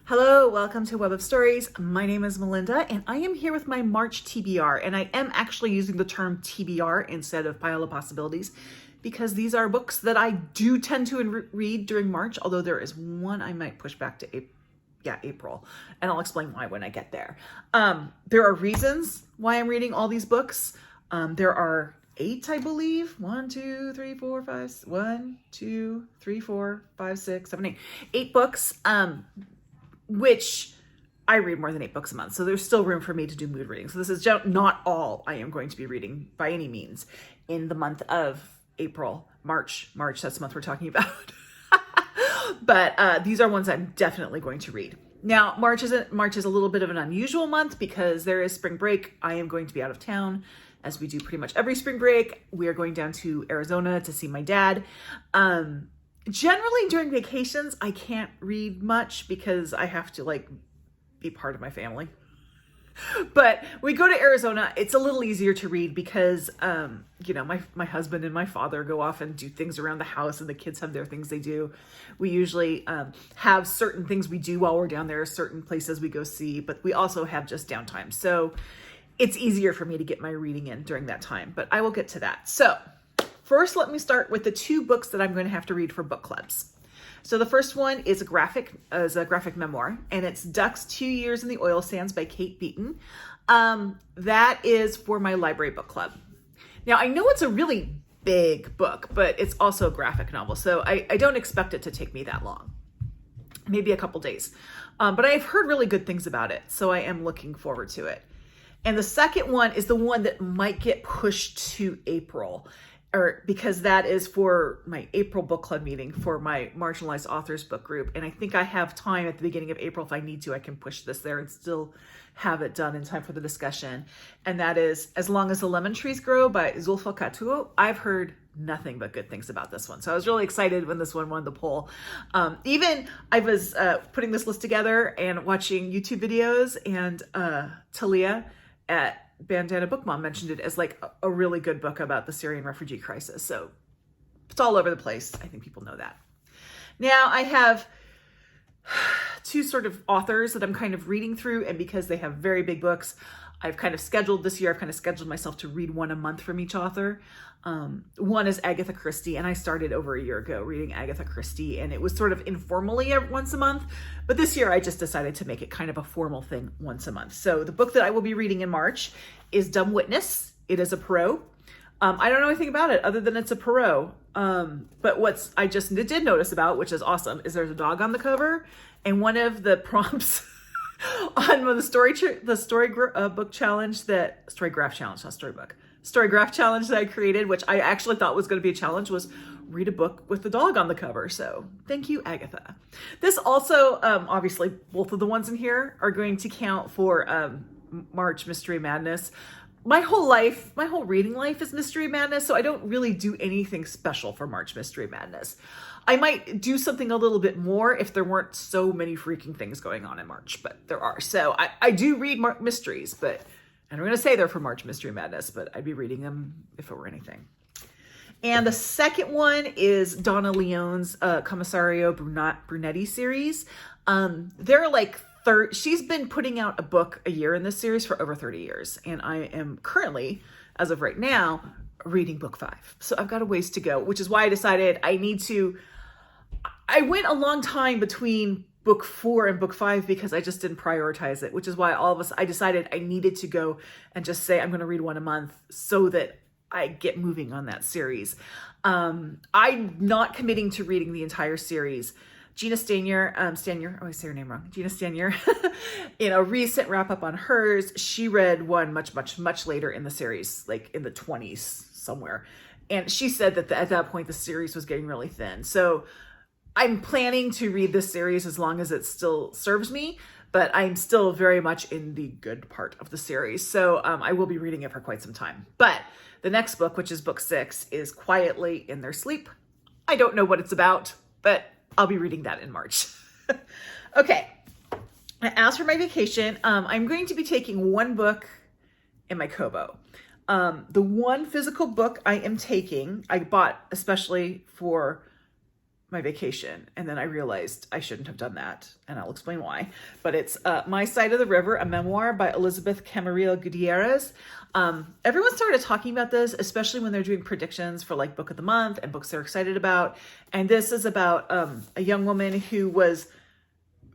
Hello, welcome to Web of Stories. My name is Melinda and I am here with my March TBR, and I am actually using the term TBR instead of Pile of Possibilities because these are books that I do tend to read during March, although there is one I might push back to April, and I'll explain why when I get there. There are reasons why I'm reading all these books. There are 8, I believe. 1, 2, 3, 4, 5, 1, 2, 3, 4, 5, 6, 7, 8. 8 books. Which I read more than 8 books a month. So there's still room for me to do mood reading. So this is not all I am going to be reading by any means in the month of April, March, that's the month we're talking about. But these are ones I'm definitely going to read. Now, March is a little bit of an unusual month because there is spring break. I am going to be out of town, as we do pretty much every spring break. We are going down to Arizona to see my dad. Generally during vacations, I can't read much because I have to be part of my family. But we go to Arizona, it's a little easier to read because, my husband and my father go off and do things around the house and the kids have their things they do. We usually have certain things we do while we're down there, certain places we go see, but we also have just downtime. So it's easier for me to get my reading in during that time, but I will get to that. So first, let me start with the 2 books that I'm going to have to read for book clubs. So the first one is a graphic memoir, and it's Ducks 2 Years in the Oil Sands by Kate Beaton. That is for my library book club. Now, I know it's a really big book, but it's also a graphic novel, so I don't expect it to take me that long. Maybe a couple days. But I've heard really good things about it, so I am looking forward to it. And the second one is the one that might get pushed to April, because that is for my April book club meeting for my marginalized authors book group. And I think I have time at the beginning of April. If I need to, I can push this there and still have it done in time for the discussion. And that is As Long as the Lemon Trees Grow by Zoulfa Katouh. I've heard nothing but good things about this one. So I was really excited when this one won the poll. Even I was putting this list together and watching YouTube videos, and Talia at Bandana Book Mom mentioned it as a really good book about the Syrian refugee crisis. So it's all over the place. I think people know that. Now I have 2 sort of authors that I'm kind of reading through, and because they have very big books, I've kind of scheduled myself to read one a month from each author. One is Agatha Christie, and I started over a year ago reading Agatha Christie, and it was sort of informally once a month, but this year I just decided to make it kind of a formal thing once a month. So the book that I will be reading in March is Dumb Witness. It is a Perot. I don't know anything about it other than it's a Perot. But what I just did notice about, which is awesome, is there's a dog on the cover, and one of the prompts on the storygraph challenge that I created, which I actually thought was going to be a challenge, was read a book with the dog on the cover. So thank you, Agatha. This also, obviously, both of the ones in here are going to count for March Mystery Madness. My whole reading life is Mystery Madness, so I don't really do anything special for March Mystery Madness. I might do something a little bit more if there weren't so many freaking things going on in March, but there are. So I do read mysteries, but I'm going to say they're for March Mystery Madness, but I'd be reading them if it were anything. And the second one is Donna Leon's Camarillo Brunetti series. She's been putting out a book a year in this series for over 30 years. And I am currently, as of right now, reading book 5. So I've got a ways to go, which is why I decided I went a long time between book 4 and book 5 because I just didn't prioritize it, which is why I decided I needed to go and just say I'm going to read one a month so that I get moving on that series. I'm not committing to reading the entire series. Gina Stanier, I always say her name wrong. Gina Stanier, in a recent wrap up on hers, she read one much, much, much later in the series, like in the 20s somewhere. And she said that at that point, the series was getting really thin. So I'm planning to read this series as long as it still serves me, but I'm still very much in the good part of the series. So I will be reading it for quite some time. But the next book, which is book 6, is Quietly in Their Sleep. I don't know what it's about, but I'll be reading that in March. Okay. As for my vacation, I'm going to be taking one book in my Kobo. The one physical book I am taking, I bought especially for my vacation. And then I realized I shouldn't have done that. And I'll explain why. But it's My Side of the River, a memoir by Elizabeth Camarillo Gutierrez. Everyone started talking about this, especially when they're doing predictions for like book of the month and books they're excited about. And this is about a young woman who was,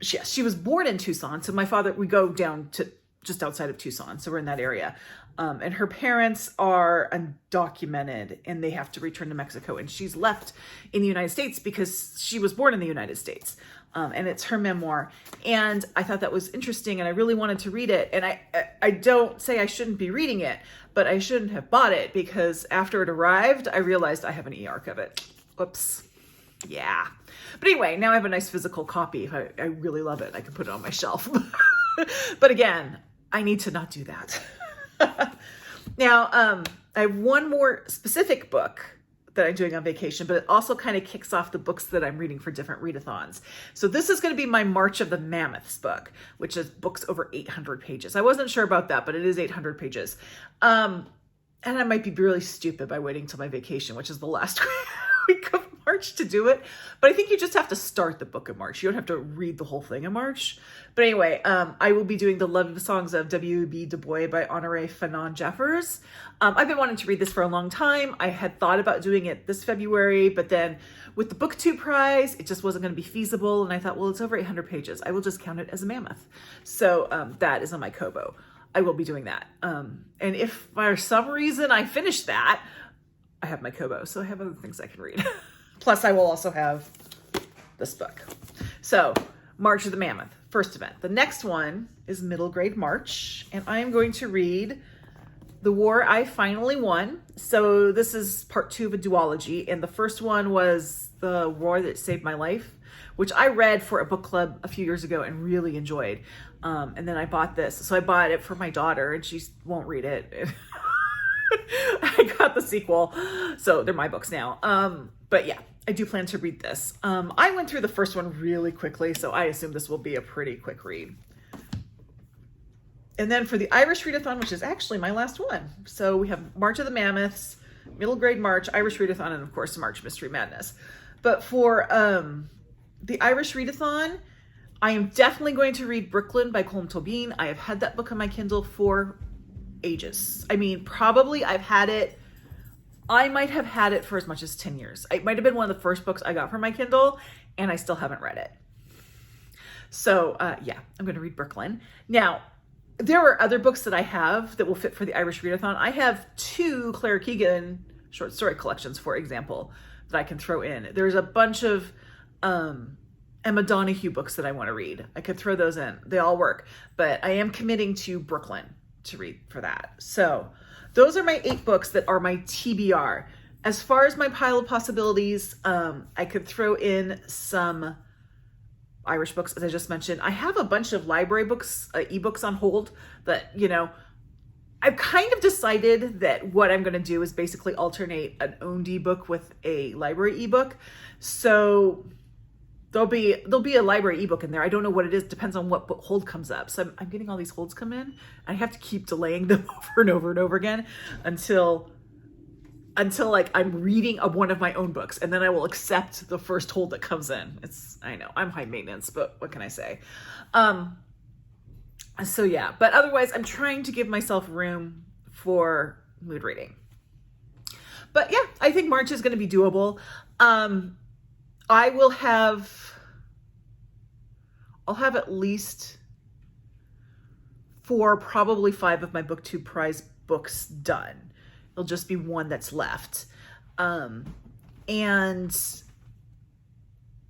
she was born in Tucson. So my father, we go down to just outside of Tucson. So we're in that area. And her parents are undocumented and they have to return to Mexico. And she's left in the United States because she was born in the United States. And it's her memoir. And I thought that was interesting and I really wanted to read it. And I don't say I shouldn't be reading it, but I shouldn't have bought it because after it arrived, I realized I have an e-arc of it. Oops. Yeah. But anyway, now I have a nice physical copy. I really love it. I can put it on my shelf. But again, I need to not do that. Now, I have one more specific book that I'm doing on vacation, but it also kind of kicks off the books that I'm reading for different readathons. So this is going to be my March of the Mammoths book, which is books over 800 pages. I wasn't sure about that, but it is 800 pages. And I might be really stupid by waiting till my vacation, which is the last week of March to do it. But I think you just have to start the book in March. You don't have to read the whole thing in March. But anyway, I will be doing the Love Songs of W.E.B. DuBois by Honorée Fanonne Jeffers. I've been wanting to read this for a long time. I had thought about doing it this February, but then with the booktube prize, it just wasn't going to be feasible. And I thought, well, it's over 800 pages. I will just count it as a mammoth. So that is on my Kobo. I will be doing that. And if for some reason I finish that, I have my Kobo. So I have other things I can read. Plus, I will also have this book. So, March of the Mammoth, first event. The next one is Middle Grade March, and I am going to read The War I Finally Won. So, this is part 2 of a duology, and the first one was The War That Saved My Life, which I read for a book club a few years ago and really enjoyed. And then I bought this. So, I bought it for my daughter, and she won't read it. I got the sequel, so they're my books now. But yeah, I do plan to read this. I went through the first one really quickly, so I assume this will be a pretty quick read. And then for the Irish Readathon, which is actually my last one. So we have March of the Mammoths, Middle Grade March, Irish Readathon, and of course March Mystery Madness. But for the Irish Readathon, I am definitely going to read Brooklyn by Colm Tobín. I have had that book on my Kindle for ages. I mean, probably I might have had it for as much as 10 years. It might have been one of the first books I got for my Kindle, and I still haven't read it. So yeah, I'm going to read Brooklyn. Now, there are other books that I have that will fit for the Irish Readathon. I have 2 Claire Keegan short story collections, for example, that I can throw in. There's a bunch of Emma Donoghue books that I want to read. I could throw those in. They all work. But I am committing to Brooklyn to read for that. So those are my 8 books that are my TBR. As far as my pile of possibilities, I could throw in some Irish books, as I just mentioned. I have a bunch of library books, ebooks on hold that, you know, I've kind of decided that what I'm going to do is basically alternate an owned ebook with a library ebook. So there'll be a library ebook in there. I don't know what it is. Depends on what hold comes up. So I'm getting all these holds come in. I have to keep delaying them over and over and over again until like I'm reading one of my own books, and then I will accept the first hold that comes in. I know I'm high maintenance, but what can I say? So yeah, but otherwise I'm trying to give myself room for mood reading. But yeah, I think March is going to be doable. I'll have at least 4, probably 5 of my booktube prize books done. It'll just be one that's left. And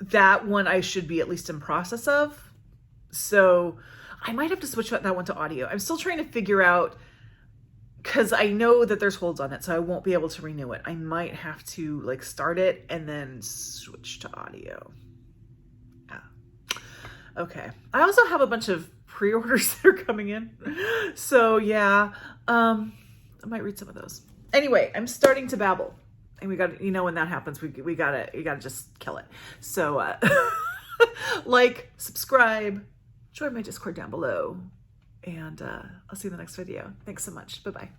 that one I should be at least in process of. So I might have to switch that one to audio. I'm still trying to figure out, because I know that there's holds on it, so I won't be able to renew it. I might have to like start it and then switch to audio. Yeah. Okay. I also have a bunch of pre-orders that are coming in. So yeah, I might read some of those. Anyway, I'm starting to babble. And we got, you know, when that happens, you gotta just kill it. So like, subscribe, join my Discord down below, and I'll see you in the next video. Thanks so much. Bye-bye.